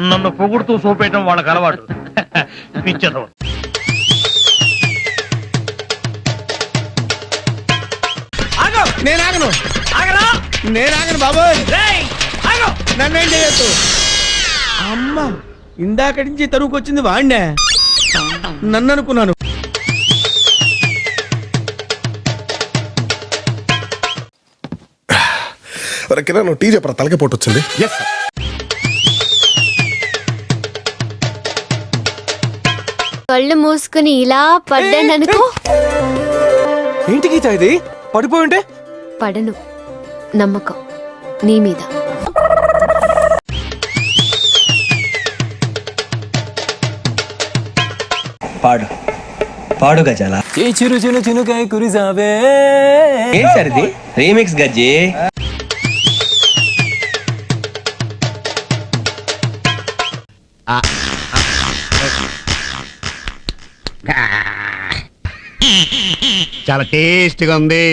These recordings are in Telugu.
నన్ను పొగుడుతూ సోపేయటం వాళ్ళకి అలవాటు. పిచ్చదు. నేను ఆగను. నేను ఆగను బాబోయ్. నన్నేం చేయొద్దు. అమ్మా, ఇందాక నుంచి తరువుకొచ్చింది వాడినే. నన్ను అనుకున్నాను. నువ్వు టీ చెప్పరా, తలకే పోటు వచ్చింది. కళ్ళు మూసుకుని ఇలా పడ్డాననుకో. ఏంటి గీత ఇది? పడిపోయి ఉంటే పడను. నమ్మకం నీ మీద. పాడు పాడు గజాల. ఏ చిరు చిను చినుకాయ కురిసావే. ఏం సార్ ఇది? రీమిక్స్ గజ్జి. చాలా టేస్ట్గా ఉంది.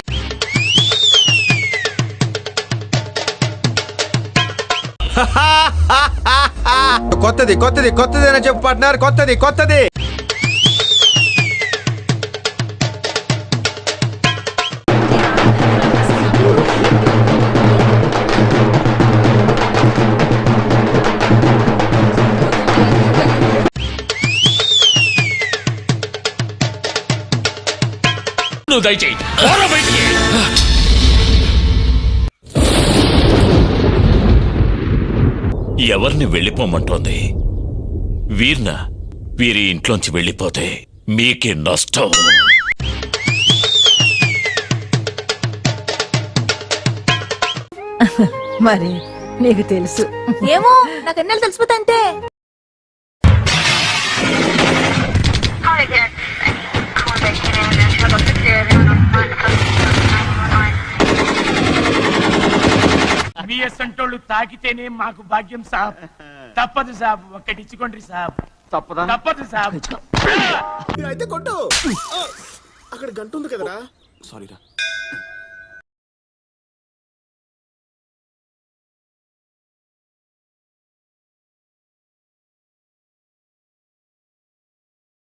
కొత్తది కొత్తది కొత్తది అని చెప్పు పార్ట్నర్. కొత్తది కొత్తది. దయచేయి. ఎవరిని వెళ్ళిపోమంటోంది? వీరి ఇంట్లోంచి వెళ్ళిపోతే మీకే నష్టం. మరి నీకు తెలుసు. ఏమో నాకు ఎన్నెలు తెలిసిపోతా అంతే. బిఎస్ఎంటోళ్ళు తాకితేనే మాకు భాగ్యం సాబ్. తప్పదు సాబ్, ఒక్కటిచ్చుకోండి సాబ్. తప్పదు సాబ్. అయితే కొట్టు. అక్కడ గంట ఉంది కదరా. సారీరా.